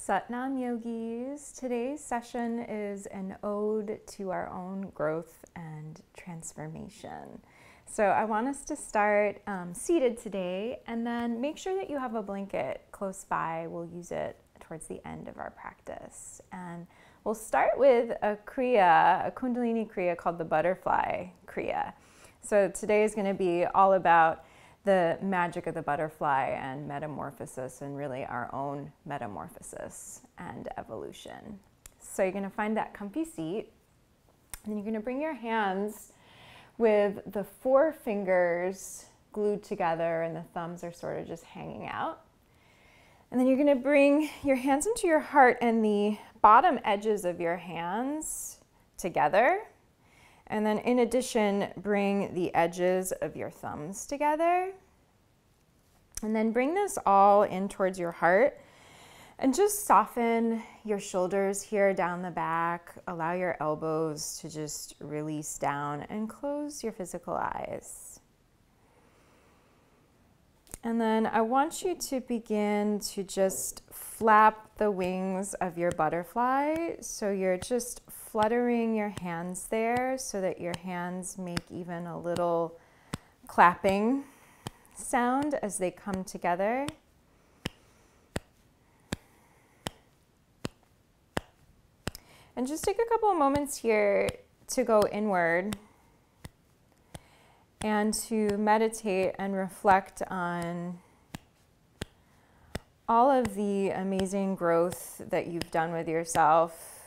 Satnam Yogis. Today's session is an ode to our own growth and transformation. So I want us to start seated today, and then make sure that you have a blanket close by. We'll use it towards the end of our practice. And we'll start with a Kriya, a Kundalini Kriya called the Butterfly Kriya. So today is going to be all about the magic of the butterfly and metamorphosis, and really our own metamorphosis and evolution. So you're going to find that comfy seat, and you're going to bring your hands with the four fingers glued together and the thumbs are sort of just hanging out. And then you're going to bring your hands into your heart and the bottom edges of your hands together. And then in addition, bring the edges of your thumbs together. And then bring this all in towards your heart. And just soften your shoulders here down the back. Allow your elbows to just release down and close your physical eyes. And then I want you to begin to just flap the wings of your butterfly. So you're just fluttering your hands there so that your hands make even a little clapping sound as they come together. And just take a couple of moments here to go inward and to meditate and reflect on all of the amazing growth that you've done with yourself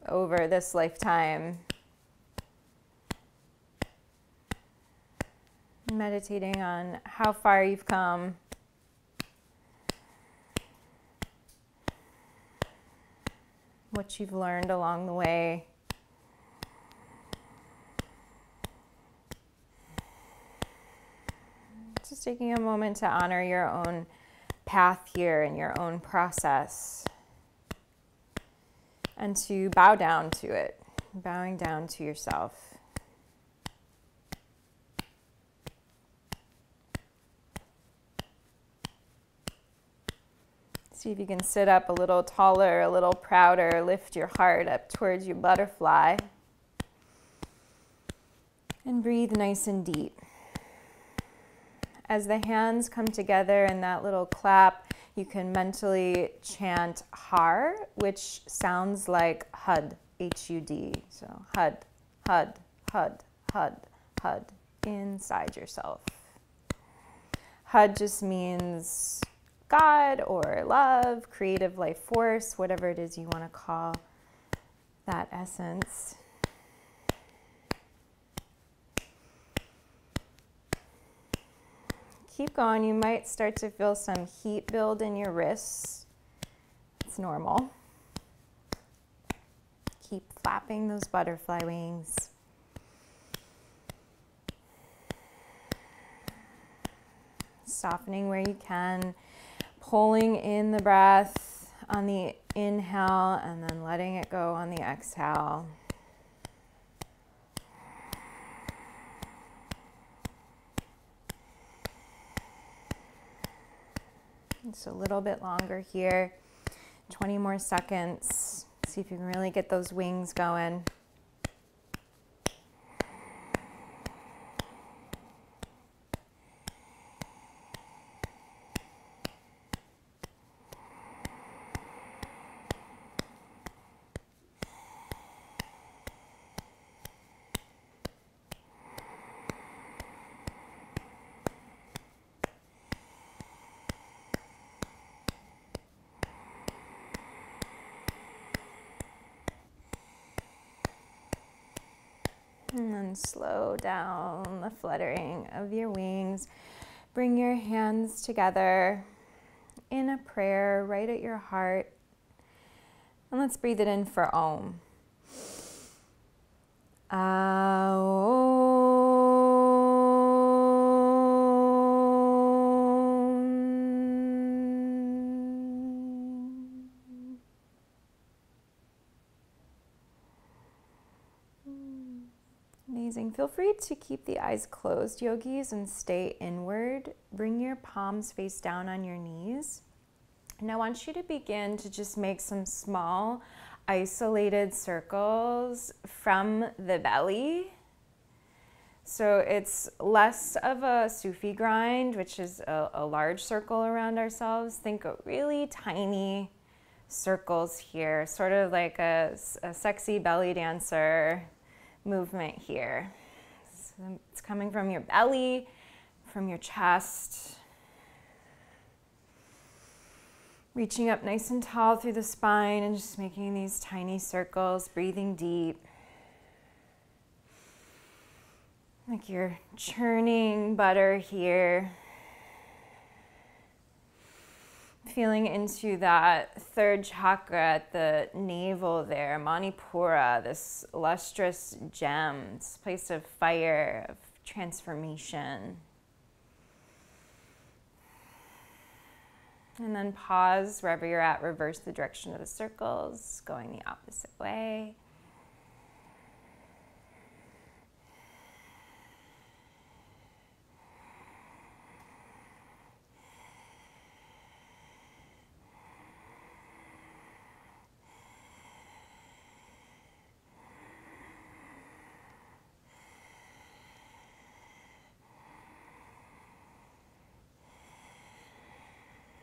over this lifetime. Meditating on how far you've come. What you've learned along the way. Just taking a moment to honor your own path here and your own process. And to bow down to it, bowing down to yourself. See if you can sit up a little taller, a little prouder, lift your heart up towards your butterfly. And breathe nice and deep. As the hands come together in that little clap, you can mentally chant Har, which sounds like Hud, H-U-D. So Hud, Hud, Hud, Hud, Hud, inside yourself. Hud just means God or love, creative life force, whatever it is you want to call that essence. Keep going. You might start to feel some heat build in your wrists. It's normal. Keep flapping those butterfly wings. Softening where you can. Pulling in the breath on the inhale and then letting it go on the exhale. Just a little bit longer here, 20 more seconds. See if you can really get those wings going. And then slow down the fluttering of your wings. Bring your hands together in a prayer right at your heart. And let's breathe it in for Om. Amazing. Feel free to keep the eyes closed, yogis, and stay inward. Bring your palms face down on your knees. And I want you to begin to just make some small, isolated circles from the belly. So it's less of a Sufi grind, which is a large circle around ourselves. Think of really tiny circles here, sort of like a sexy belly dancer movement here. So it's coming from your belly, from your chest, reaching up nice and tall through the spine and just making these tiny circles, breathing deep. Like you're churning butter here. Feeling into that third chakra at the navel there, Manipura, this lustrous gem, this place of fire, of transformation. And then pause wherever you're at, reverse the direction of the circles, going the opposite way.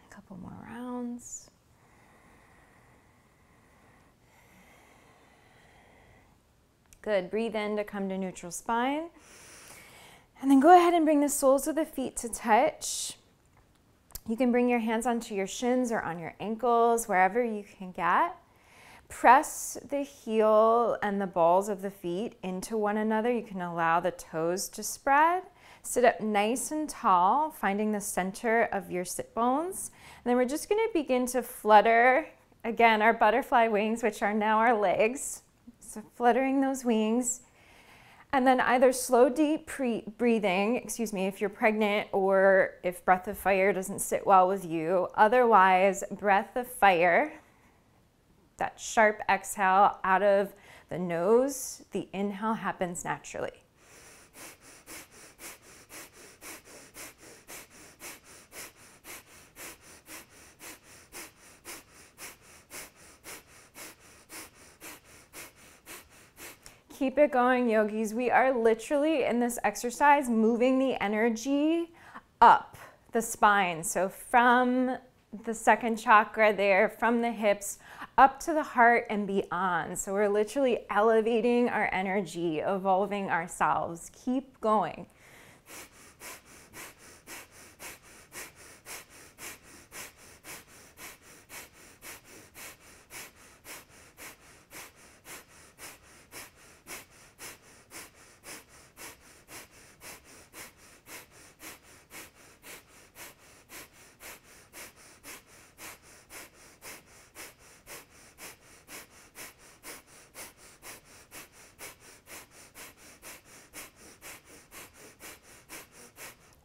Couple more rounds. Good. Breathe in to come to neutral spine. And then go ahead and bring the soles of the feet to touch. You can bring your hands onto your shins or on your ankles, wherever you can get. Press the heel and the balls of the feet into one another. You can allow the toes to spread. Sit up nice and tall, finding the center of your sit bones. And then we're just going to begin to flutter, again, our butterfly wings, which are now our legs. So fluttering those wings. And then either slow, deep breathing, if you're pregnant or if breath of fire doesn't sit well with you. Otherwise, breath of fire, that sharp exhale out of the nose, the inhale happens naturally. Keep it going, yogis. We are literally in this exercise moving the energy up the spine. So from the second chakra there, from the hips, up to the heart and beyond. So we're literally elevating our energy, evolving ourselves. Keep going.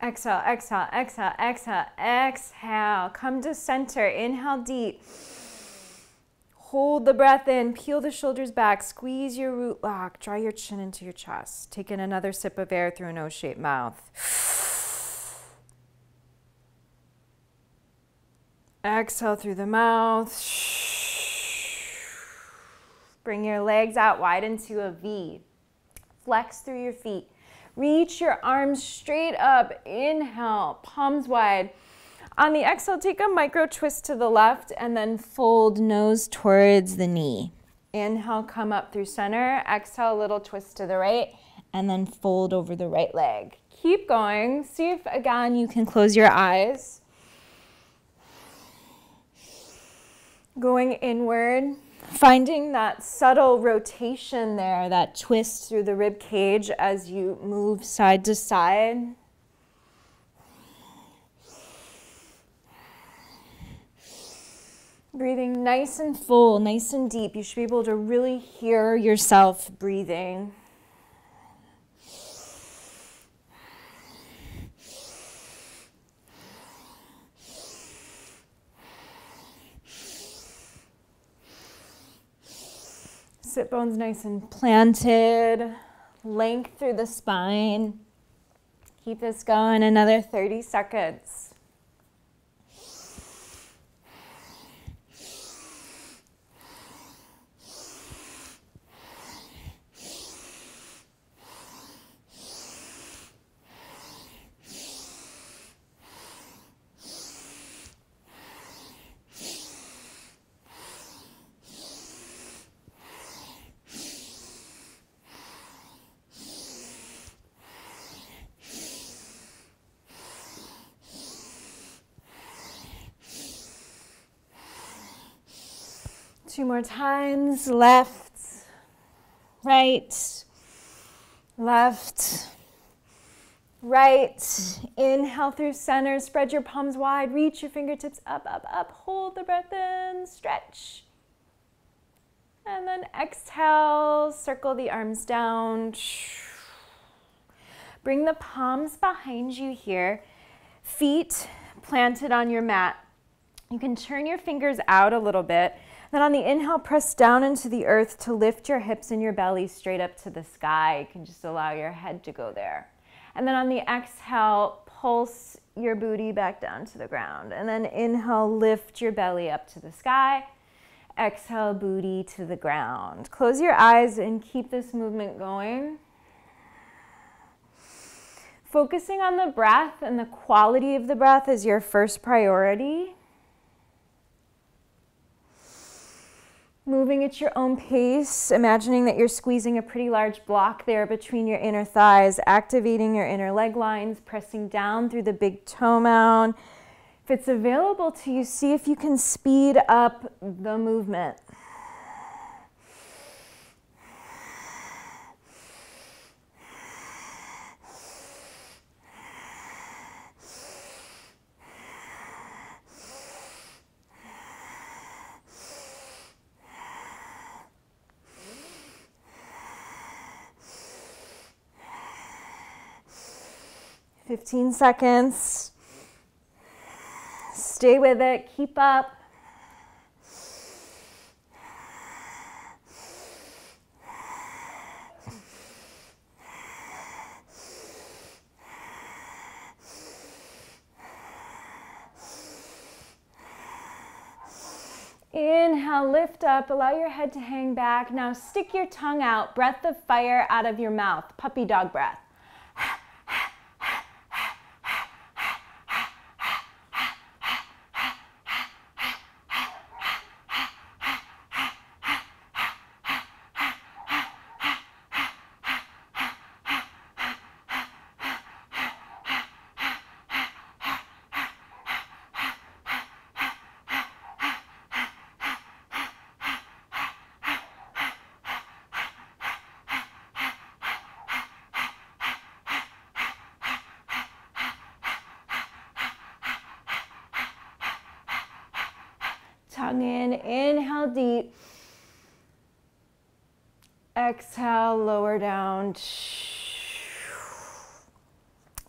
Exhale, exhale, exhale, exhale, exhale. Come to center. Inhale deep. Hold the breath in. Peel the shoulders back. Squeeze your root lock. Draw your chin into your chest. Take in another sip of air through an O-shaped mouth. Exhale through the mouth. Bring your legs out wide into a V. Flex through your feet. Reach your arms straight up. Inhale, palms wide. On the exhale, take a micro twist to the left and then fold nose towards the knee. Inhale, come up through center. Exhale, a little twist to the right and then fold over the right leg. Keep going. See if, again, you can close your eyes. Going inward. Finding that subtle rotation there, that twist through the rib cage as you move side to side. Breathing nice and full, nice and deep. You should be able to really hear yourself breathing. Sit bones nice and planted, length through the spine. Keep this going another 30 seconds. 2 more times. Left, right, left, right. Inhale through center. Spread your palms wide. Reach your fingertips up, up, up. Hold the breath in. Stretch. And then exhale. Circle the arms down. Bring the palms behind you here. Feet planted on your mat. You can turn your fingers out a little bit. Then on the inhale, press down into the earth to lift your hips and your belly straight up to the sky. You can just allow your head to go there. And then on the exhale, pulse your booty back down to the ground. And then inhale, lift your belly up to the sky. Exhale, booty to the ground. Close your eyes and keep this movement going. Focusing on the breath and the quality of the breath is your first priority. Moving at your own pace, imagining that you're squeezing a pretty large block there between your inner thighs, activating your inner leg lines, pressing down through the big toe mound. If it's available to you, see if you can speed up the movement. "15 seconds. Stay with it. Keep up. Inhale, lift up. Allow your head to hang back. Now stick your tongue out. Breath of fire out of your mouth. Puppy dog breath. Tongue in, inhale deep. Exhale, lower down.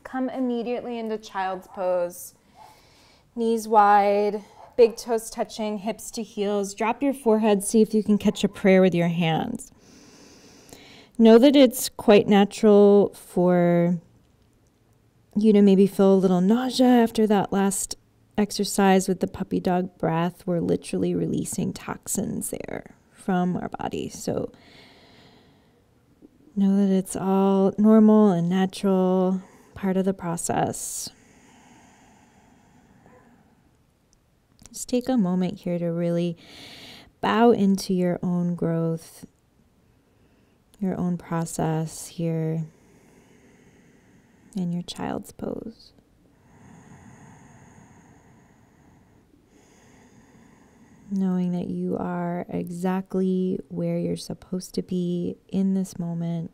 Come immediately into child's pose. Knees wide, big toes touching, hips to heels. Drop your forehead, see if you can catch a prayer with your hands. Know that it's quite natural for you to maybe feel a little nausea after that last exercise with the puppy dog breath. We're literally releasing toxins there from our body. So know that it's all normal and natural, part of the process. Just take a moment here to really bow into your own growth, your own process here in your child's pose. Knowing that you are exactly where you're supposed to be in this moment.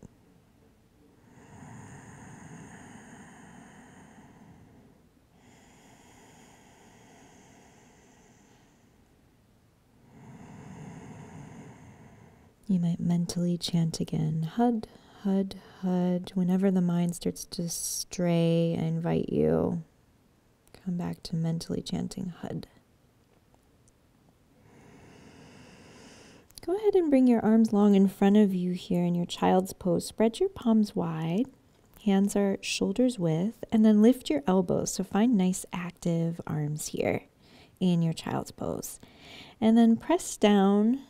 You might mentally chant again, Hud, Hud, Hud. Whenever the mind starts to stray, I invite you, come back to mentally chanting Hud. Go ahead and bring your arms long in front of you here in your child's pose. Spread your palms wide. Hands are shoulders width. And then lift your elbows. So find nice active arms here in your child's pose. And then press down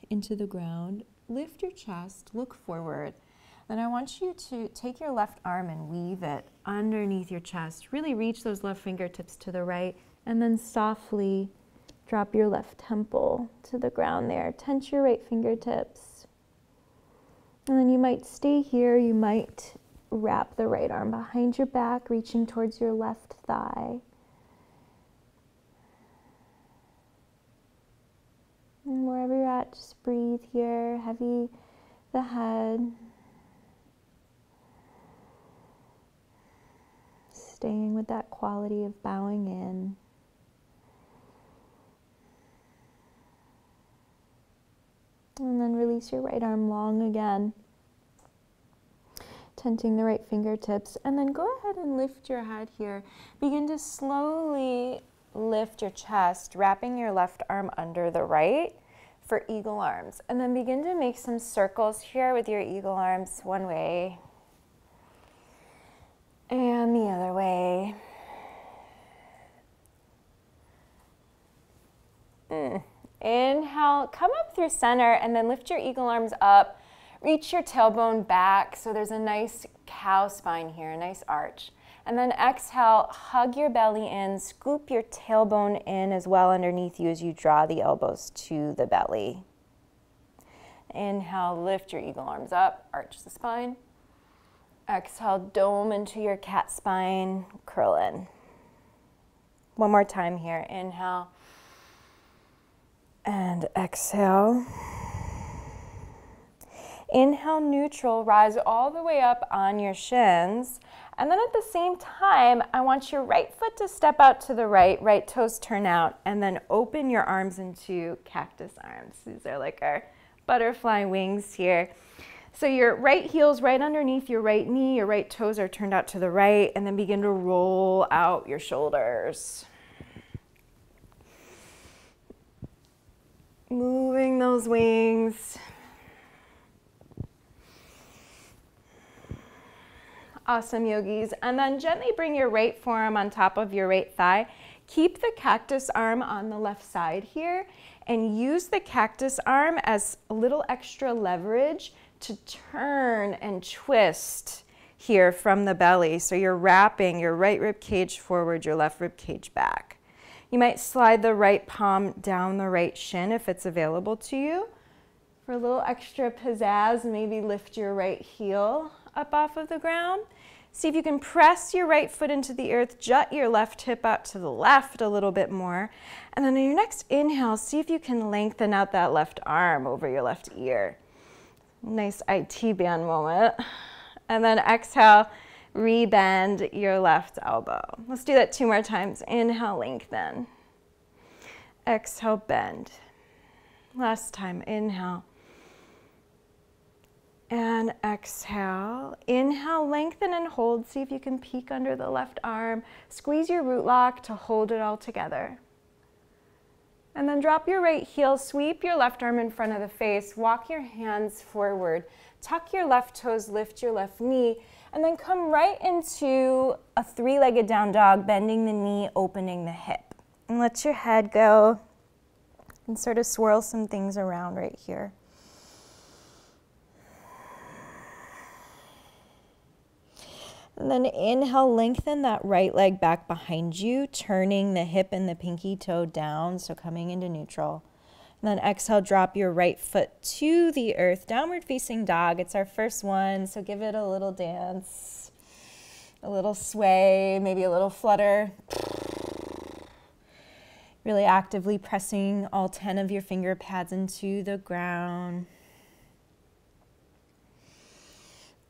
into the ground. Lift your chest. Look forward. Then I want you to take your left arm and weave it underneath your chest. Really reach those left fingertips to the right. And then softly drop your left temple to the ground there. Tense your right fingertips. And then you might stay here. You might wrap the right arm behind your back, reaching towards your left thigh. And wherever you're at, that. Just breathe here, heavy the head. Staying with that quality of bowing in. And then release your right arm long again. Tenting the right fingertips. And then go ahead and lift your head here. Begin to slowly lift your chest, wrapping your left arm under the right for eagle arms. And then begin to make some circles here with your eagle arms, one way and the other way. Inhale, come up through center and then lift your eagle arms up. Reach your tailbone back so there's a nice cow spine here, a nice arch. And then exhale, hug your belly in, scoop your tailbone in as well underneath you as you draw the elbows to the belly. Inhale, lift your eagle arms up, arch the spine. Exhale, dome into your cat spine, curl in. One more time here, inhale. And exhale. Inhale, neutral, rise all the way up on your shins. And then at the same time, I want your right foot to step out to the right, right toes turn out, and then open your arms into cactus arms. These are like our butterfly wings here. So your right heel's right underneath your right knee, your right toes are turned out to the right, and then begin to roll out your shoulders. Moving those wings. Awesome, yogis. And then gently bring your right forearm on top of your right thigh. Keep the cactus arm on the left side here and use the cactus arm as a little extra leverage to turn and twist here from the belly. So you're wrapping your right rib cage forward, your left rib cage back. You might slide the right palm down the right shin if it's available to you. For a little extra pizzazz, maybe lift your right heel up off of the ground. See if you can press your right foot into the earth, jut your left hip out to the left a little bit more. And then in your next inhale, see if you can lengthen out that left arm over your left ear. Nice IT band moment. And then exhale, rebend your left elbow. Let's do that 2 more times. Inhale, lengthen. Exhale, bend. Last time, inhale. And exhale. Inhale, lengthen and hold. See if you can peek under the left arm. Squeeze your root lock to hold it all together. And then drop your right heel, sweep your left arm in front of the face, walk your hands forward, tuck your left toes, lift your left knee, and then come right into a 3-legged down dog, bending the knee, opening the hip. And let your head go and sort of swirl some things around right here. And then inhale, lengthen that right leg back behind you, turning the hip and the pinky toe down, so coming into neutral. And then exhale, drop your right foot to the earth, downward facing dog. It's our first one, so give it a little dance, a little sway, maybe a little flutter. Really actively pressing all 10 of your finger pads into the ground.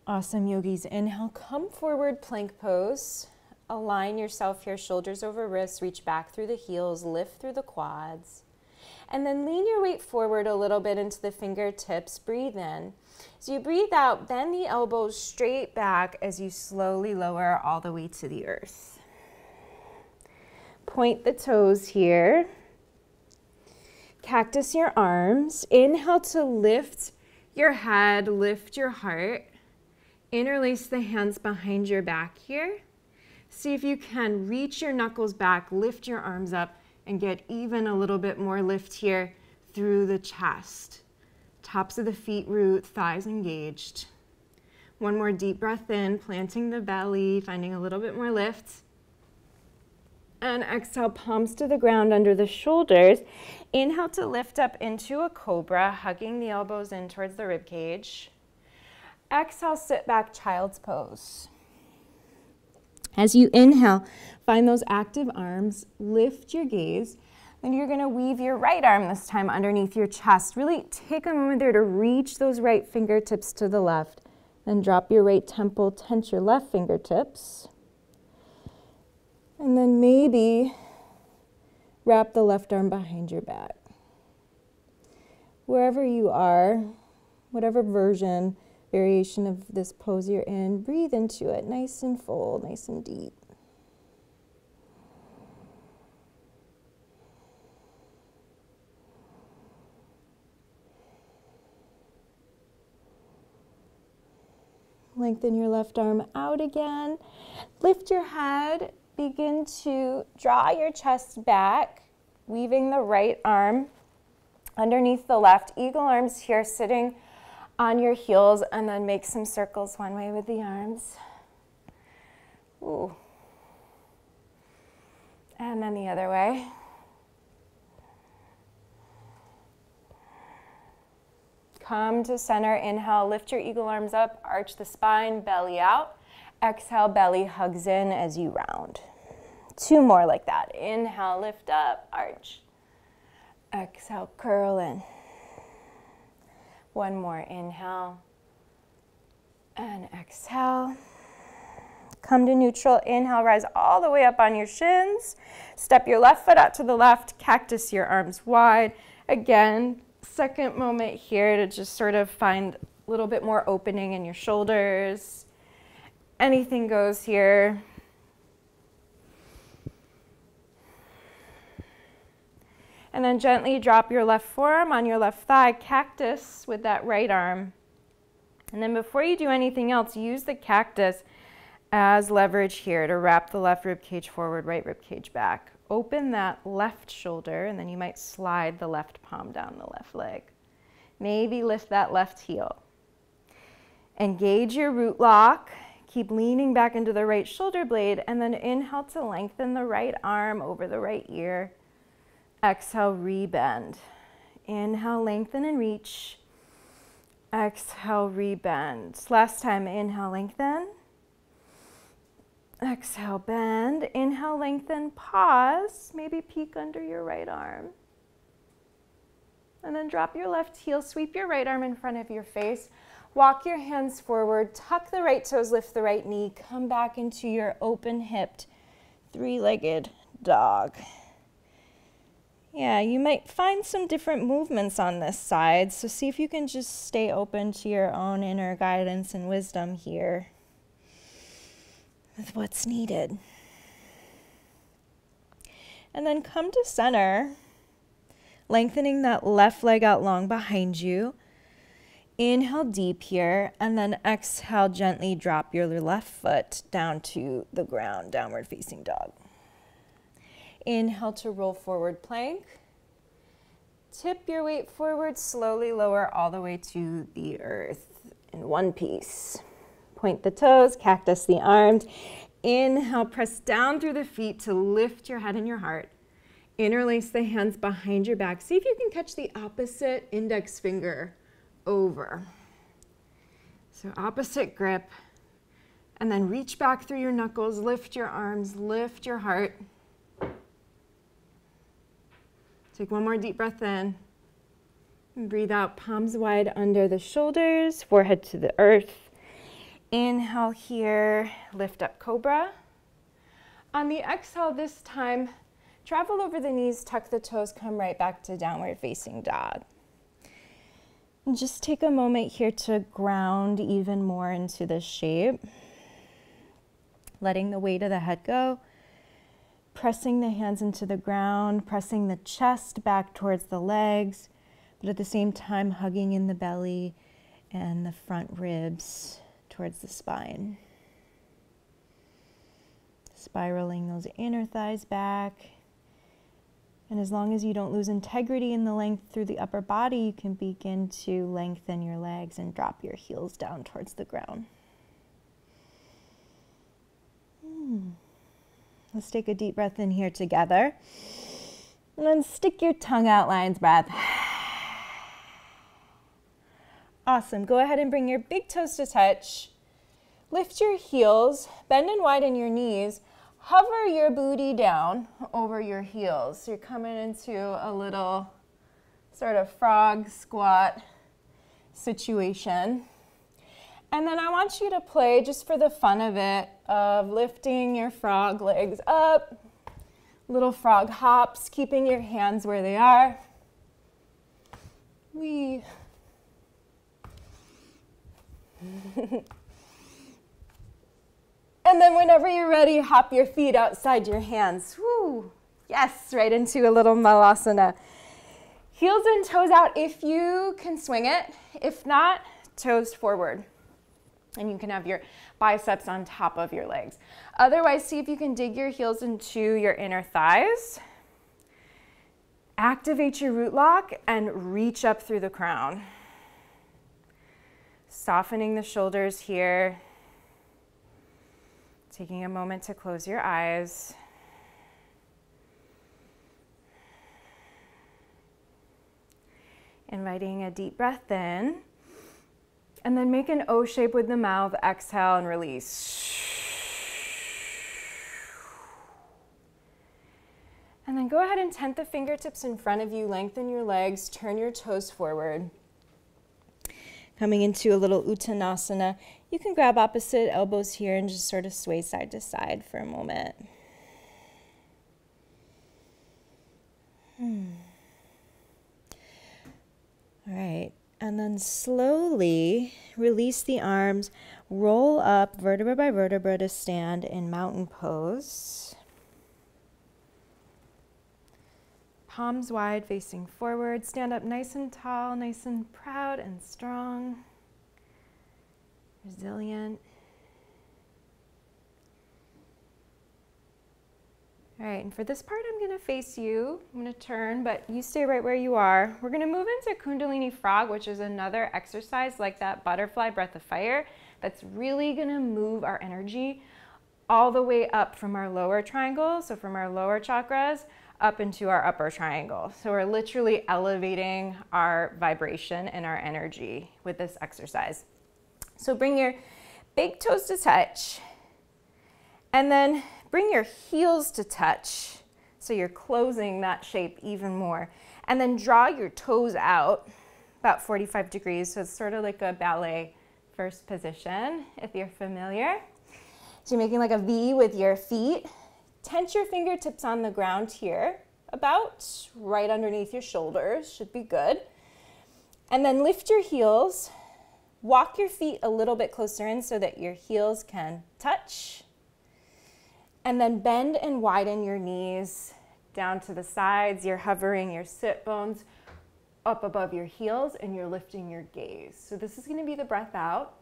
Awesome, yogis. Inhale, come forward, plank pose. Align yourself here, shoulders over wrists, reach back through the heels, lift through the quads. And then lean your weight forward a little bit into the fingertips, breathe in. As you breathe out, bend the elbows straight back as you slowly lower all the way to the earth. Point the toes here. Cactus your arms. Inhale to lift your head, lift your heart. Interlace the hands behind your back here. See if you can reach your knuckles back, lift your arms up, and get even a little bit more lift here through the chest. Tops of the feet root, thighs engaged. One more deep breath in, planting the belly, finding a little bit more lift. And exhale, palms to the ground under the shoulders. Inhale to lift up into a cobra, hugging the elbows in towards the rib cage. Exhale, sit back, child's pose. As you inhale, find those active arms, lift your gaze, Then you're gonna weave your right arm this time underneath your chest. Really take a moment there to reach those right fingertips to the left. Then drop your right temple, tense your left fingertips. And then maybe wrap the left arm behind your back. Wherever you are, whatever variation of this pose you're in, breathe into it, nice and full, nice and deep. Lengthen your left arm out again. Lift your head. Begin to draw your chest back, weaving the right arm underneath the left. Eagle arms here, sitting on your heels, and then make some circles one way with the arms. Ooh. And then the other way. Come to center, inhale, lift your eagle arms up, arch the spine, belly out. Exhale, belly hugs in as you round. 2 more like that. Inhale, lift up, arch. Exhale, curl in. 1 more, inhale. And exhale. Come to neutral, inhale, rise all the way up on your shins. Step your left foot out to the left, cactus your arms wide. Again, second moment here to just sort of find a little bit more opening in your shoulders. Anything goes here. And then gently drop your left forearm on your left thigh, cactus with that right arm. And then before you do anything else, use the cactus as leverage here to wrap the left rib cage forward, right rib cage back. Open that left shoulder, and then you might slide the left palm down the left leg. Maybe lift that left heel. Engage your root lock. Keep leaning back into the right shoulder blade, and then inhale to lengthen the right arm over the right ear. Exhale, rebend. Inhale, lengthen and reach. Exhale, rebend. Last time, inhale, lengthen. Exhale, bend. Inhale, lengthen, pause. Maybe peek under your right arm. And then drop your left heel, sweep your right arm in front of your face. Walk your hands forward, tuck the right toes, lift the right knee. Come back into your open-hipped, 3-legged dog. Yeah, you might find some different movements on this side, so see if you can just stay open to your own inner guidance and wisdom here with what's needed. And then come to center, lengthening that left leg out long behind you. Inhale deep here, and then exhale, gently drop your left foot down to the ground, downward facing dog. Inhale to roll forward plank. Tip your weight forward, slowly lower all the way to the earth in one piece. Point the toes, cactus the arms. Inhale, press down through the feet to lift your head and your heart. Interlace the hands behind your back. See if you can catch the opposite index finger over. So opposite grip. And then reach back through your knuckles, lift your arms, lift your heart. Take 1 more deep breath in. And breathe out, palms wide under the shoulders, forehead to the earth. Inhale here, lift up Cobra. On the exhale this time, travel over the knees, tuck the toes, come right back to downward facing dog. And just take a moment here to ground even more into this shape. Letting the weight of the head go. Pressing the hands into the ground, pressing the chest back towards the legs, but at the same time hugging in the belly and the front ribs towards the spine. Spiraling those inner thighs back. And as long as you don't lose integrity in the length through the upper body, you can begin to lengthen your legs and drop your heels down towards the ground. Let's take a deep breath in here together. And then stick your tongue out, lion's breath. Awesome. Go ahead and bring your big toes to touch. Lift your heels, bend and widen your knees. hover your booty down over your heels. So you're coming into a little sort of frog squat situation. And then I want you to play, just for the fun of it, of lifting your frog legs up, little frog hops, keeping your hands where they are. Wee. And then whenever you're ready, hop your feet outside your hands. Woo. Yes, right into a little malasana. Heels and toes out if you can swing it. If not, toes forward. And you can have your biceps on top of your legs. Otherwise, see if you can dig your heels into your inner thighs. Activate your root lock and reach up through the crown. Softening the shoulders here. Taking a moment to close your eyes. Inviting a deep breath in. And then make an O shape with the mouth. Exhale and release. And then go ahead and tent the fingertips in front of you. Lengthen your legs. Turn your toes forward. Coming into a little Uttanasana. You can grab opposite elbows here and just sort of sway side to side for a moment. All right, and then slowly release the arms, roll up vertebra by vertebra to stand in mountain pose. Palms wide facing forward, stand up nice and tall, nice and proud and strong. Resilient. All right, and for this part, I'm going to face you. I'm going to turn, but you stay right where you are. We're going to move into Kundalini Frog, which is another exercise like that butterfly breath of fire that's really going to move our energy all the way up from our lower triangle, so from our lower chakras, up into our upper triangle. So we're literally elevating our vibration and our energy with this exercise. So bring your big toes to touch, and then bring your heels to touch, so you're closing that shape even more. And then draw your toes out about 45 degrees, so it's sort of like a ballet first position, if you're familiar. So you're making like a V with your feet. Tense your fingertips on the ground here, about right underneath your shoulders, should be good. And then lift your heels. Walk your feet a little bit closer in so that your heels can touch. And then bend and widen your knees down to the sides. You're hovering your sit bones up above your heels and you're lifting your gaze. So this is going to be the breath out.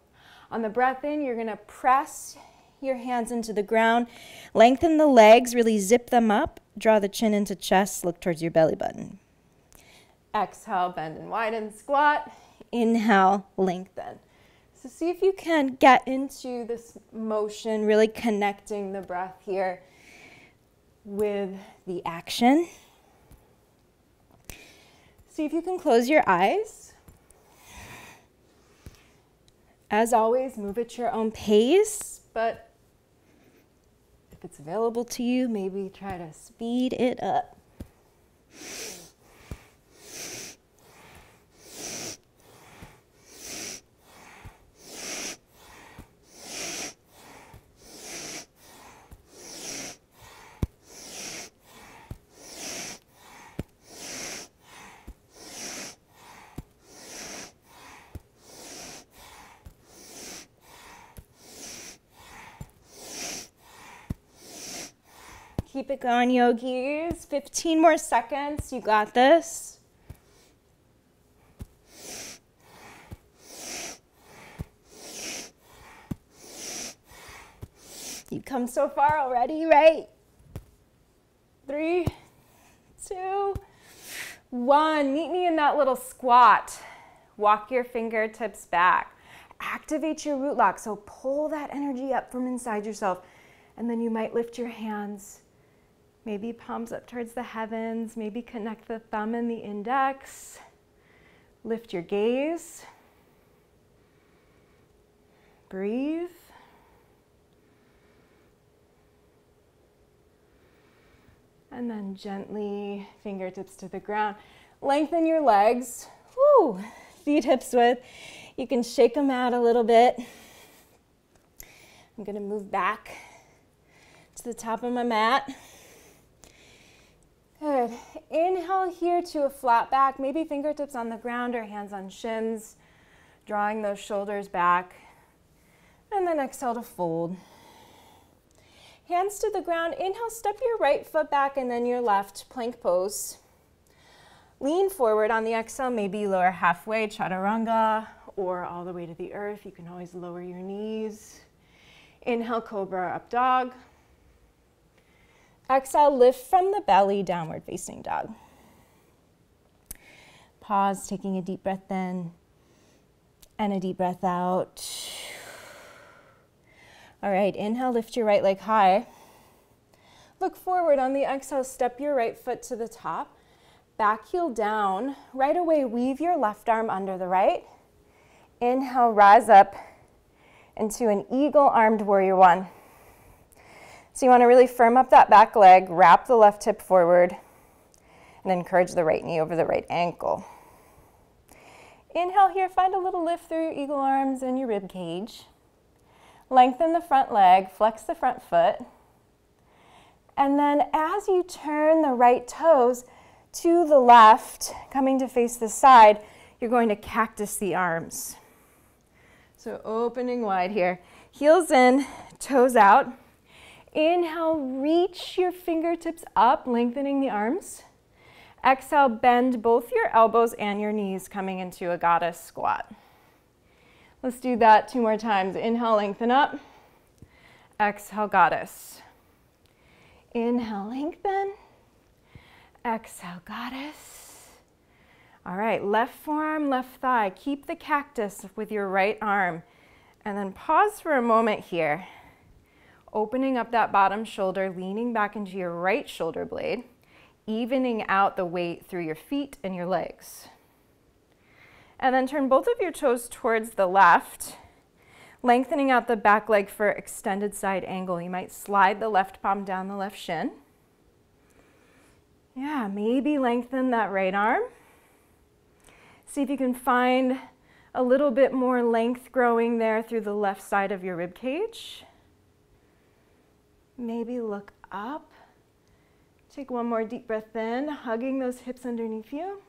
On the breath in, you're going to press your hands into the ground. Lengthen the legs, really zip them up. Draw the chin into chest, look towards your belly button. Exhale, bend and widen, squat. Inhale, lengthen. So see if you can get into this motion, really connecting the breath here with the action. See if you can close your eyes. As always, move at your own pace, but if it's available to you, maybe try to speed it up. Keep it going, yogis. 15 more seconds. You got this. You've come so far already, right? 3, 2, 1. Meet me in that little squat. Walk your fingertips back. Activate your root lock. So pull that energy up from inside yourself. And then you might lift your hands. Maybe palms up towards the heavens. Maybe connect the thumb and the index. Lift your gaze. Breathe. And then gently, fingertips to the ground. Lengthen your legs. Woo! Feet hips width. You can shake them out a little bit. I'm gonna move back to the top of my mat. Good. Inhale here to a flat back, maybe fingertips on the ground or hands on shins, drawing those shoulders back. And then exhale to fold. Hands to the ground. Inhale, step your right foot back and then your left, plank pose. Lean forward on the exhale, maybe lower halfway, chaturanga, or all the way to the earth. You can always lower your knees. Inhale, Cobra, up dog. Exhale, lift from the belly, downward facing dog. Pause, taking a deep breath in and a deep breath out. All right, inhale, lift your right leg high. Look forward on the exhale, step your right foot to the top. Back heel down. Right away, weave your left arm under the right. Inhale, rise up into an eagle-armed warrior one. So you want to really firm up that back leg, wrap the left hip forward, and encourage the right knee over the right ankle. Inhale here, find a little lift through your eagle arms and your rib cage. Lengthen the front leg, flex the front foot. And then as you turn the right toes to the left, coming to face the side, you're going to cactus the arms. So opening wide here. Heels in, toes out. Inhale, reach your fingertips up, lengthening the arms. Exhale, bend both your elbows and your knees, coming into a goddess squat. Let's do that 2 more times. Inhale, lengthen up. Exhale, goddess. Inhale, lengthen. Exhale, goddess. All right, left forearm, left thigh. Keep the cactus with your right arm. And then pause for a moment here. Opening up that bottom shoulder, leaning back into your right shoulder blade, evening out the weight through your feet and your legs. And then turn both of your toes towards the left, lengthening out the back leg for extended side angle. You might slide the left palm down the left shin. Yeah, maybe lengthen that right arm. See if you can find a little bit more length growing there through the left side of your rib cage. Maybe look up. Take one more deep breath in, hugging those hips underneath you.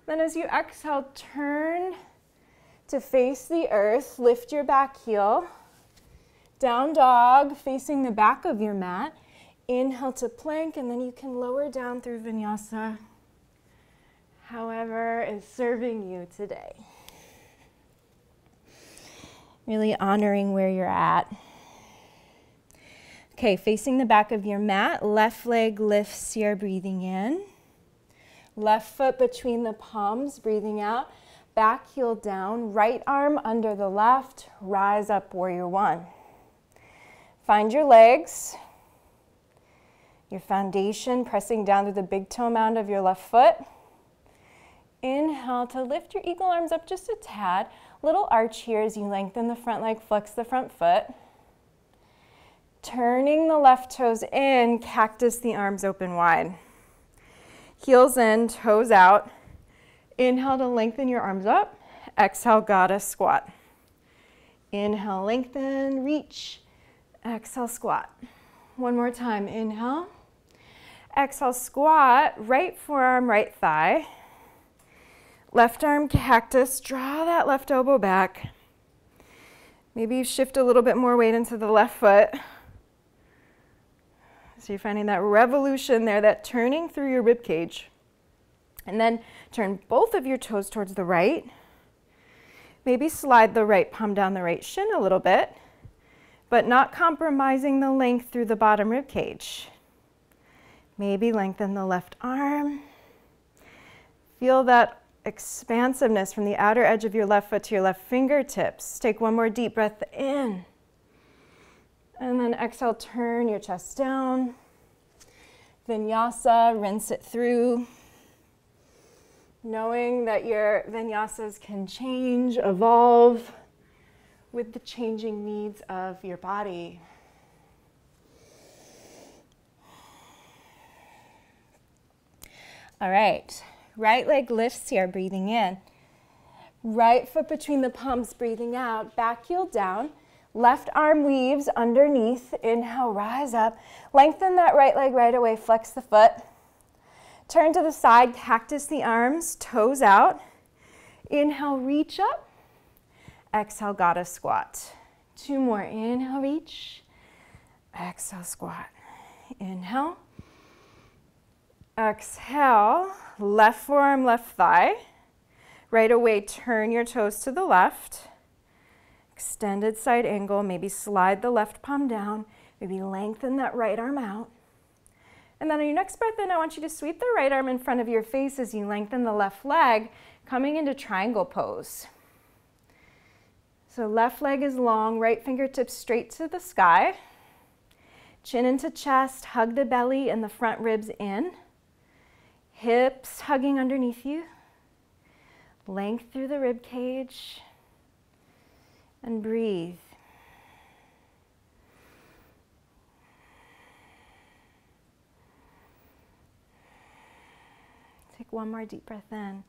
Then as you exhale, turn to face the earth. Lift your back heel. Down dog, facing the back of your mat. Inhale to plank, and then you can lower down through Vinyasa, however is serving you today. Really honoring where you're at. Okay, facing the back of your mat, left leg lifts here, breathing in. Left foot between the palms, breathing out. Back heel down, right arm under the left, rise up, warrior one. Find your legs, your foundation, pressing down to the big toe mound of your left foot. Inhale to lift your eagle arms up just a tad. Little arch here as you lengthen the front leg, flex the front foot. Turning the left toes in, cactus the arms open wide. Heels in, toes out. Inhale to lengthen your arms up. Exhale, goddess squat. Inhale, lengthen, reach. Exhale, squat. One more time, inhale. Exhale, squat, right forearm, right thigh. Left arm cactus, draw that left elbow back. Maybe you shift a little bit more weight into the left foot. So you're finding that revolution there, that turning through your rib cage. And then turn both of your toes towards the right. Maybe slide the right palm down the right shin a little bit, but not compromising the length through the bottom rib cage. Maybe lengthen the left arm. Feel that expansiveness from the outer edge of your left foot to your left fingertips. Take one more deep breath in. And then exhale, turn your chest down. Vinyasa, rinse it through. Knowing that your vinyasas can change, evolve with the changing needs of your body. All right, right leg lifts here, breathing in. Right foot between the palms, breathing out. Back heel down. Left arm weaves underneath. Inhale, rise up. Lengthen that right leg right away. Flex the foot. Turn to the side, cactus the arms, toes out. Inhale, reach up. Exhale, goddess squat. 2 more. Inhale, reach. Exhale, squat. Inhale. Exhale, left forearm, left thigh. Right away, turn your toes to the left. Extended side angle, maybe slide the left palm down. Maybe lengthen that right arm out. And then on your next breath in, I want you to sweep the right arm in front of your face as you lengthen the left leg, coming into triangle pose. So left leg is long, right fingertips straight to the sky. Chin into chest, hug the belly and the front ribs in. Hips hugging underneath you. Length through the rib cage. And breathe. Take one more deep breath in.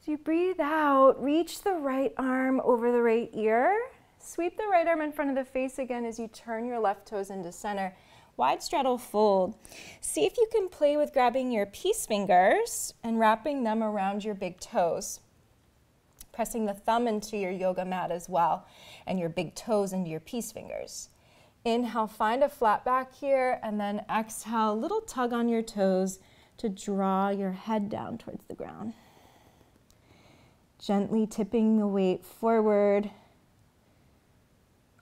As you breathe out, reach the right arm over the right ear. Sweep the right arm in front of the face again as you turn your left toes into center. Wide straddle fold. See if you can play with grabbing your peace fingers and wrapping them around your big toes. Pressing the thumb into your yoga mat as well and your big toes into your peace fingers. Inhale, find a flat back here, and then exhale, a little tug on your toes to draw your head down towards the ground. Gently tipping the weight forward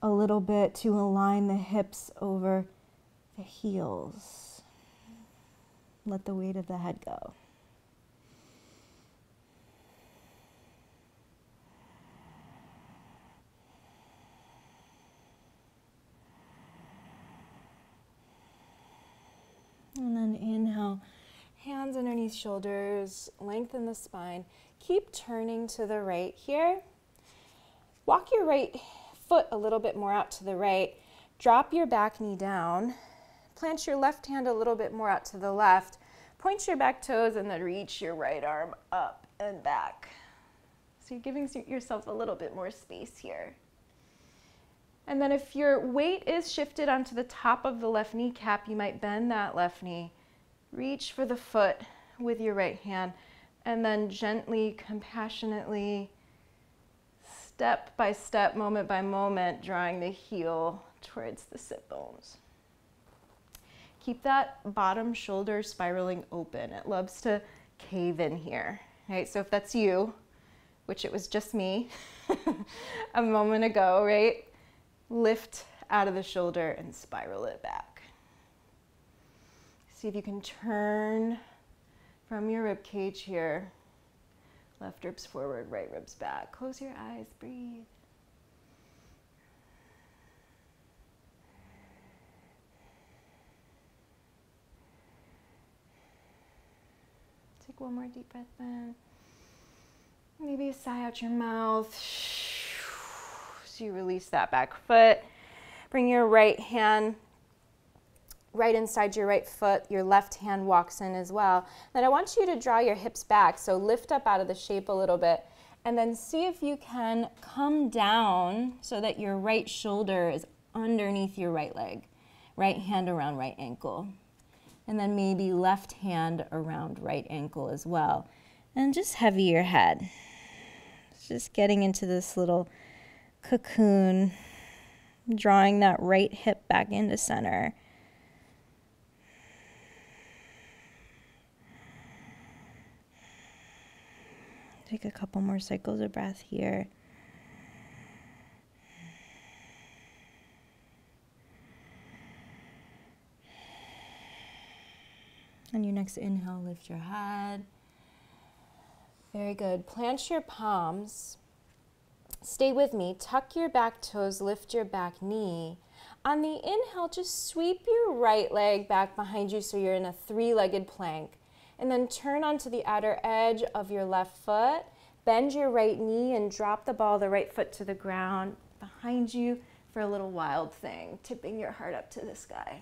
a little bit to align the hips over the heels. Let the weight of the head go. And then inhale, hands underneath shoulders, lengthen the spine. Keep turning to the right here. Walk your right foot a little bit more out to the right. Drop your back knee down. Plant your left hand a little bit more out to the left. Point your back toes and then reach your right arm up and back. So you're giving yourself a little bit more space here. And then if your weight is shifted onto the top of the left kneecap, you might bend that left knee. Reach for the foot with your right hand, and then gently, compassionately, step by step, moment by moment, drawing the heel towards the sit bones. Keep that bottom shoulder spiraling open. It loves to cave in here, right? So if that's you, which it was just me a moment ago, right? Lift out of the shoulder and spiral it back. See if you can turn from your rib cage here. Left ribs forward, right ribs back. Close your eyes, breathe. Take one more deep breath in. Maybe a sigh out your mouth. So you release that back foot. Bring your right hand right inside your right foot. Your left hand walks in as well. Then I want you to draw your hips back. So lift up out of the shape a little bit. And then see if you can come down so that your right shoulder is underneath your right leg. Right hand around right ankle. And then maybe left hand around right ankle as well. And just heavy your head. Just getting into this little cocoon, drawing that right hip back into center. Take a couple more cycles of breath here. On your next inhale, lift your head. Very good. Plant your palms. Stay with me. Tuck your back toes, lift your back knee. On the inhale, just sweep your right leg back behind you so you're in a three-legged plank. And then turn onto the outer edge of your left foot. Bend your right knee and drop the ball of the right foot to the ground behind you for a little wild thing, tipping your heart up to the sky.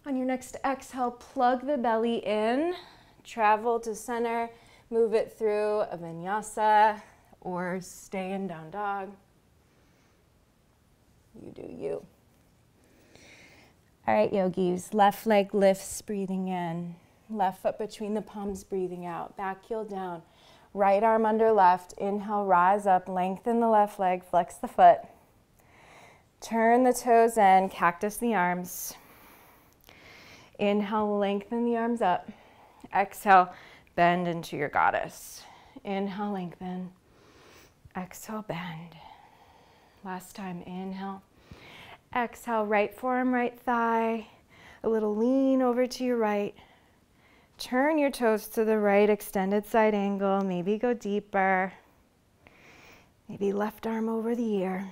On your next exhale, plug the belly in, travel to center, move it through a vinyasa or stay in down dog. You do you. All right, yogis, left leg lifts, breathing in. Left foot between the palms, breathing out. Back heel down. Right arm under left. Inhale, rise up, lengthen the left leg, flex the foot. Turn the toes in, cactus the arms. Inhale, lengthen the arms up. Exhale, bend into your goddess. Inhale, lengthen. Exhale, bend. Last time, inhale. Exhale, right forearm, right thigh. A little lean over to your right. Turn your toes to the right, extended side angle. Maybe go deeper. Maybe left arm over the ear.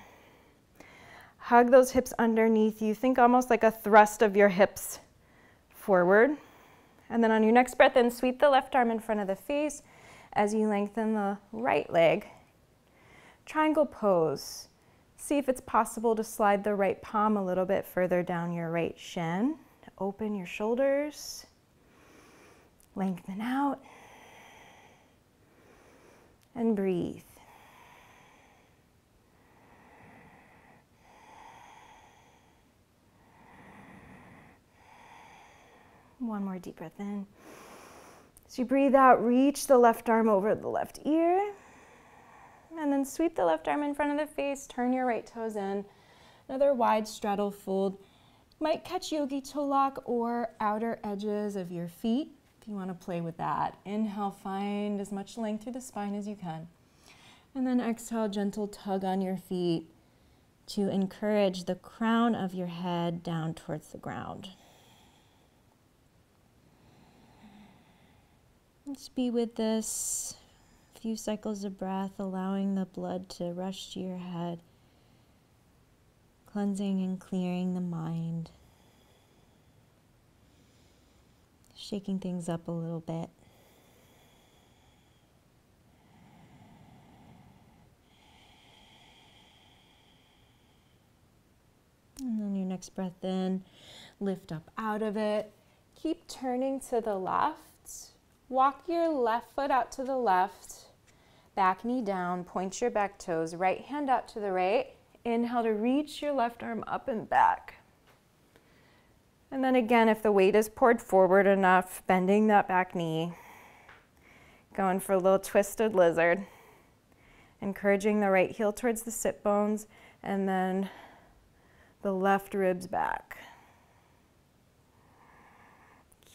Hug those hips underneath you. Think almost like a thrust of your hips forward. And then on your next breath in, sweep the left arm in front of the face as you lengthen the right leg. Triangle pose. See if it's possible to slide the right palm a little bit further down your right shin. Open your shoulders. Lengthen out. And breathe. One more deep breath in. As you breathe out, reach the left arm over the left ear. And then sweep the left arm in front of the face. Turn your right toes in. Another wide straddle fold. Might catch yogi toe lock or outer edges of your feet if you want to play with that. Inhale, find as much length through the spine as you can. And then exhale, gentle tug on your feet to encourage the crown of your head down towards the ground. Just be with this. A few cycles of breath, allowing the blood to rush to your head, cleansing and clearing the mind, shaking things up a little bit. And then your next breath in, lift up out of it. Keep turning to the left. Walk your left foot out to the left, back knee down, point your back toes, right hand out to the right. Inhale to reach your left arm up and back. And then again, if the weight is poured forward enough, bending that back knee, going for a little twisted lizard, encouraging the right heel towards the sit bones, and then the left ribs back.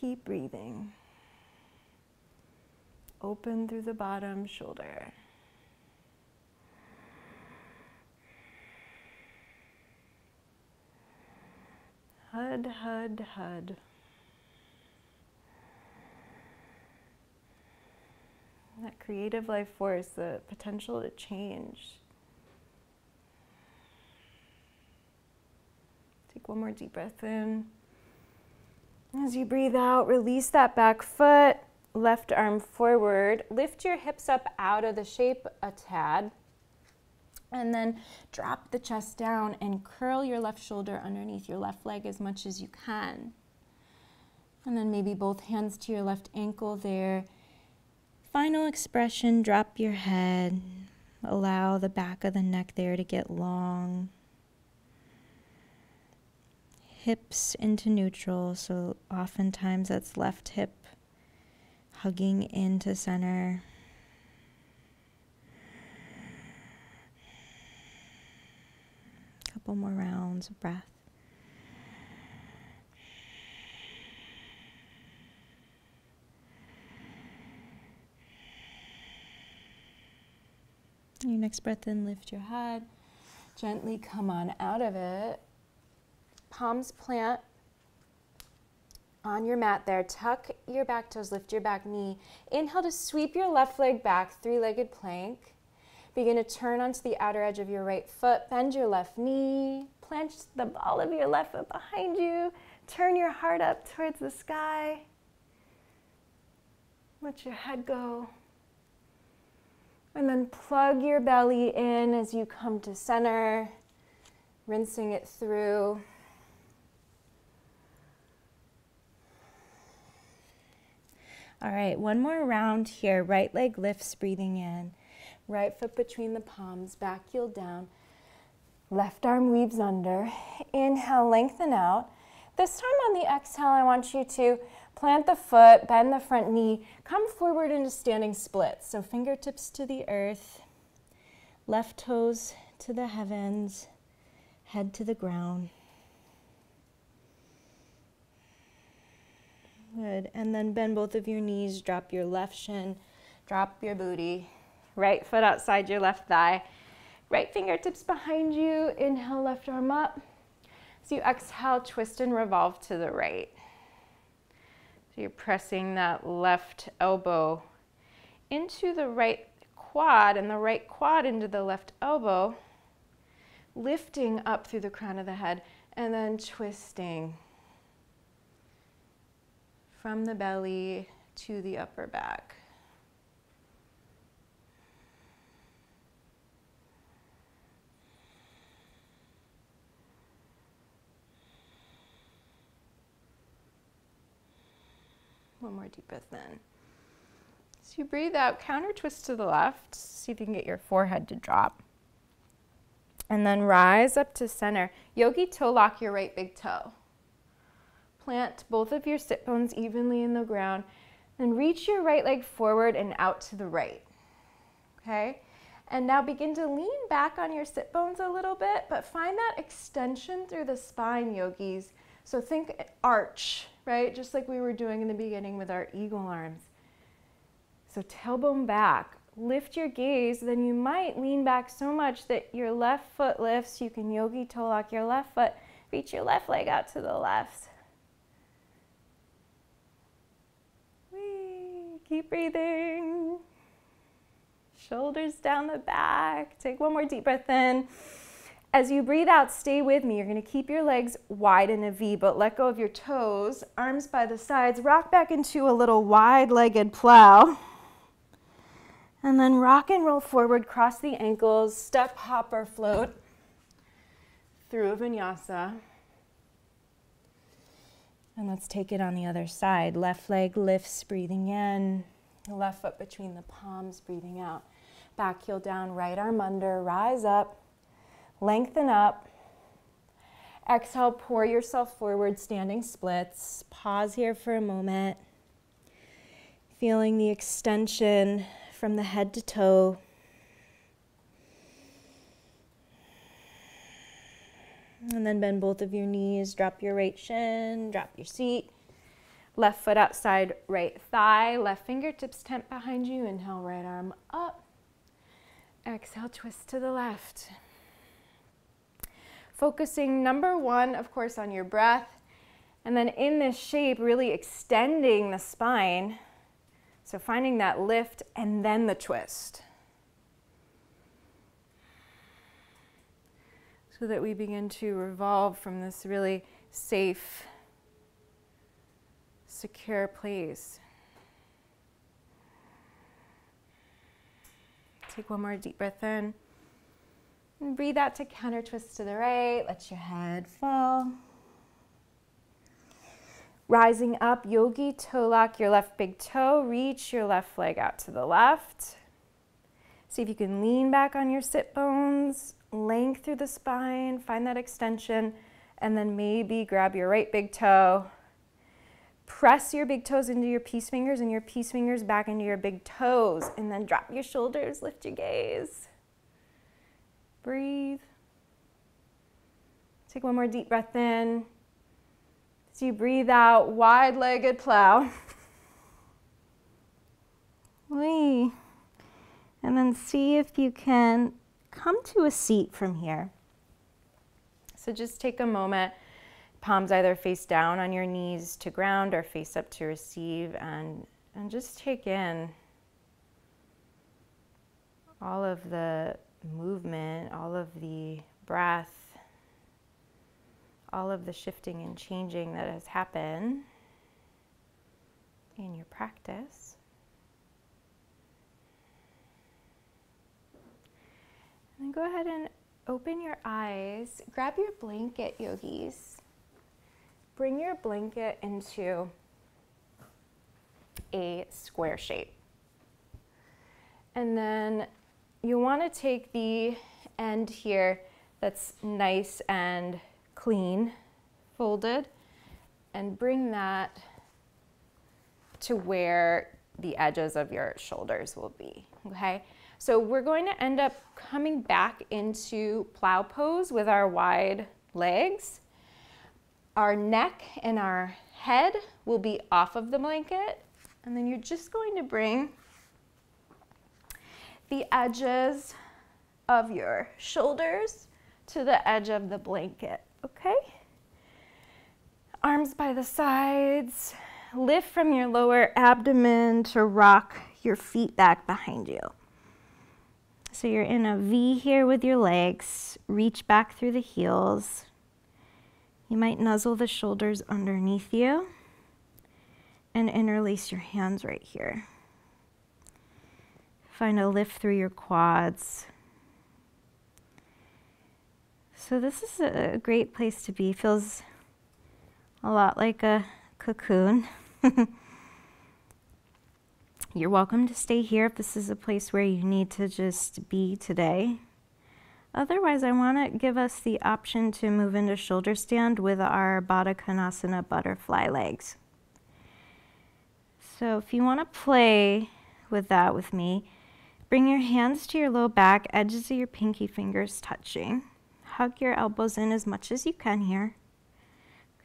Keep breathing. Open through the bottom shoulder. Hud, hud, hud. That creative life force, the potential to change. Take one more deep breath in. As you breathe out, release that back foot. Left arm forward, lift your hips up out of the shape a tad, and then drop the chest down and curl your left shoulder underneath your left leg as much as you can. And then maybe both hands to your left ankle there. Final expression, drop your head, allow the back of the neck there to get long. Hips into neutral, so oftentimes that's left hip hugging into center. Couple more rounds of breath. Your next breath in, lift your head. Gently come on out of it. Palms plant on your mat there. Tuck your back toes, lift your back knee. Inhale to sweep your left leg back, three-legged plank. Begin to turn onto the outer edge of your right foot. Bend your left knee. Plant the ball of your left foot behind you. Turn your heart up towards the sky. Let your head go. And then plug your belly in as you come to center, rinsing it through. All right, one more round here. Right leg lifts, breathing in. Right foot between the palms, back heel down. Left arm weaves under. Inhale, lengthen out. This time on the exhale, I want you to plant the foot, bend the front knee, come forward into standing splits. So fingertips to the earth, left toes to the heavens, head to the ground. Good, and then bend both of your knees, drop your left shin, drop your booty, right foot outside your left thigh, right fingertips behind you, inhale, left arm up. So you exhale, twist and revolve to the right. So you're pressing that left elbow into the right quad and the right quad into the left elbow, lifting up through the crown of the head and then twisting from the belly to the upper back. One more deep breath in. So you breathe out, counter twist to the left. See if you can get your forehead to drop. And then rise up to center. Yogi toe lock your right big toe. Plant both of your sit bones evenly in the ground. Then reach your right leg forward and out to the right. Okay? And now begin to lean back on your sit bones a little bit, but find that extension through the spine, yogis. So think arch, right? Just like we were doing in the beginning with our eagle arms. So tailbone back. Lift your gaze, then you might lean back so much that your left foot lifts. You can yogi toe lock your left foot. Reach your left leg out to the left. Whee. Keep breathing. Shoulders down the back. Take one more deep breath in. As you breathe out, stay with me. You're going to keep your legs wide in a V, but let go of your toes, arms by the sides. Rock back into a little wide-legged plow. And then rock and roll forward, cross the ankles, step, hop, or float through a vinyasa. And let's take it on the other side. Left leg lifts, breathing in. Left foot between the palms, breathing out. Back heel down, right arm under, rise up, lengthen up. Exhale, pour yourself forward, standing splits. Pause here for a moment. Feeling the extension from the head to toe. And then bend both of your knees, drop your right shin, drop your seat. Left foot outside right thigh, left fingertips tent behind you. Inhale, right arm up. Exhale, twist to the left. Focusing number one, of course, on your breath. And then in this shape, really extending the spine. So finding that lift and then the twist. So that we begin to revolve from this really safe, secure place. Take one more deep breath in. And breathe out to counter twist to the right. Let your head fall. Rising up, yogi toe lock your left big toe. Reach your left leg out to the left. See if you can lean back on your sit bones. Length through the spine. Find that extension. And then maybe grab your right big toe. Press your big toes into your peace fingers and your peace fingers back into your big toes. And then drop your shoulders, lift your gaze. Breathe. Take one more deep breath in. So you breathe out, wide-legged plow. Wee. And then see if you can come to a seat from here. So just take a moment, palms either face down on your knees to ground or face up to receive, and just take in all of the movement, all of the breath, all of the shifting and changing that has happened in your practice. And then go ahead and open your eyes. Grab your blanket, yogis. Bring your blanket into a square shape. And then you want to take the end here that's nice and clean, folded, and bring that to where the edges of your shoulders will be, okay? So we're going to end up coming back into plow pose with our wide legs. Our neck and our head will be off of the blanket, and then you're just going to bring the edges of your shoulders to the edge of the blanket, okay? Arms by the sides. Lift from your lower abdomen to rock your feet back behind you. So you're in a V here with your legs. Reach back through the heels. You might nuzzle the shoulders underneath you and interlace your hands right here. Find a lift through your quads. So this is a great place to be. Feels a lot like a cocoon. You're welcome to stay here if this is a place where you need to just be today. Otherwise, I want to give us the option to move into shoulder stand with our Badakanasana butterfly legs. So if you want to play with that with me, bring your hands to your low back, edges of your pinky fingers touching. Hug your elbows in as much as you can here.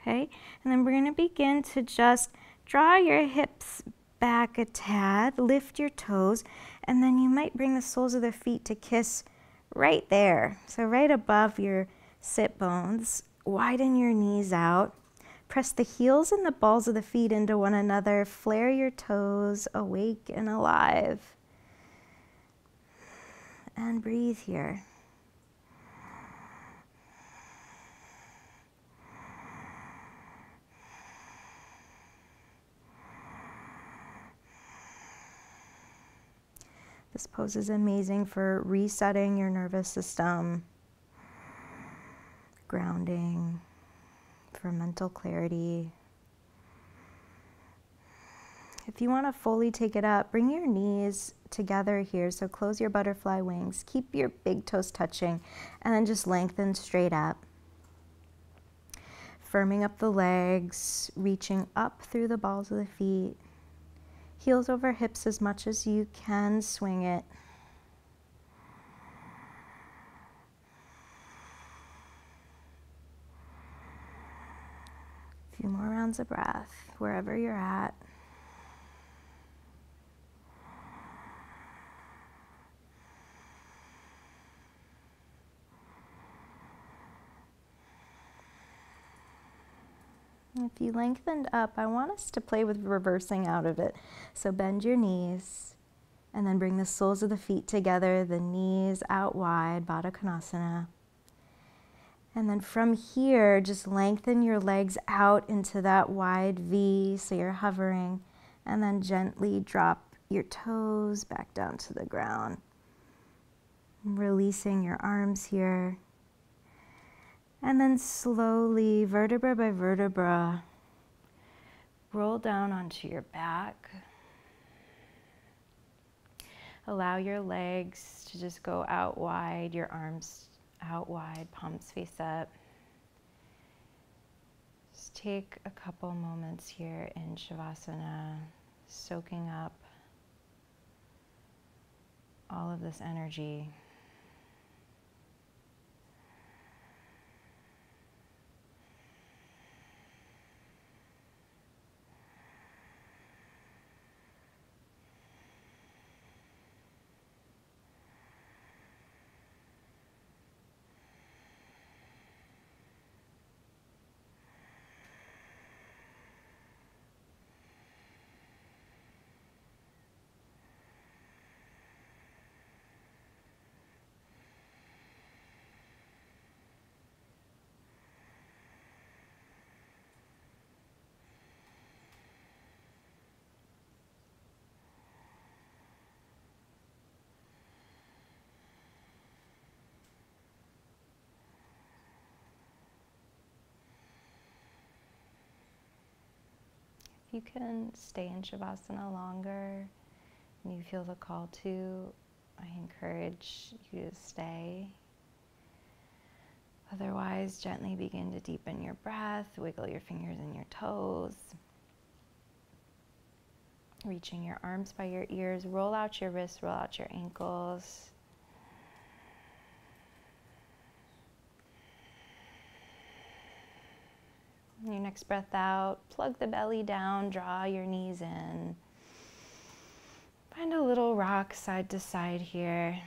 Okay, and then we're going to begin to just draw your hips back a tad, lift your toes, and then you might bring the soles of the feet to kiss right there. So right above your sit bones, widen your knees out, press the heels and the balls of the feet into one another, flare your toes, awake and alive. And breathe here. This pose is amazing for resetting your nervous system, grounding, for mental clarity. If you want to fully take it up, bring your knees together here. So close your butterfly wings, keep your big toes touching, and then just lengthen straight up. Firming up the legs, reaching up through the balls of the feet. Heels over hips as much as you can, swing it. A few more rounds of breath, wherever you're at. If you lengthened up, I want us to play with reversing out of it. So bend your knees and then bring the soles of the feet together, the knees out wide, Badakanasana. And then from here, just lengthen your legs out into that wide V, so you're hovering, and then gently drop your toes back down to the ground. Releasing your arms here. And then slowly, vertebra by vertebra, roll down onto your back. Allow your legs to just go out wide, your arms out wide, palms face up. Just take a couple moments here in Shavasana, soaking up all of this energy. you can stay in Shavasana longer and you feel the call to, I encourage you to stay. Otherwise, gently begin to deepen your breath, wiggle your fingers and your toes. Reaching your arms by your ears, roll out your wrists, roll out your ankles. Your next breath out, plug the belly down, draw your knees in. Find a little rock side to side here.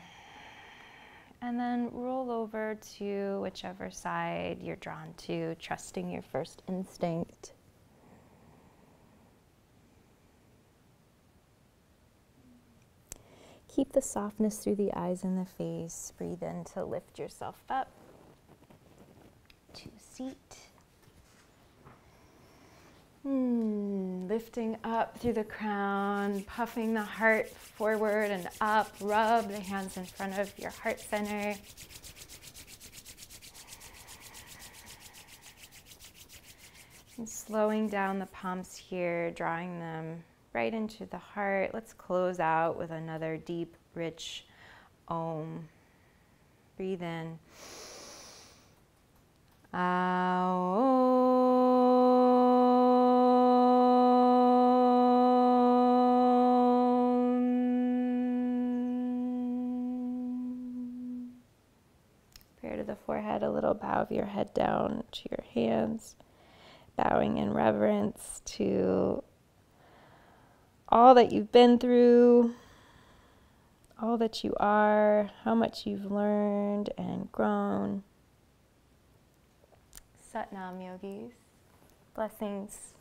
And then roll over to whichever side you're drawn to, trusting your first instinct. Keep the softness through the eyes and the face. Breathe in to lift yourself up to seat. Lifting up through the crown, puffing the heart forward and up. Rub the hands in front of your heart center. And slowing down the palms here, drawing them right into the heart. Let's close out with another deep, rich Om. Breathe in. Prayer to the forehead, a little bow of your head down to your hands, bowing in reverence to all that you've been through, all that you are, how much you've learned and grown. Sat Nam, yogis. Blessings.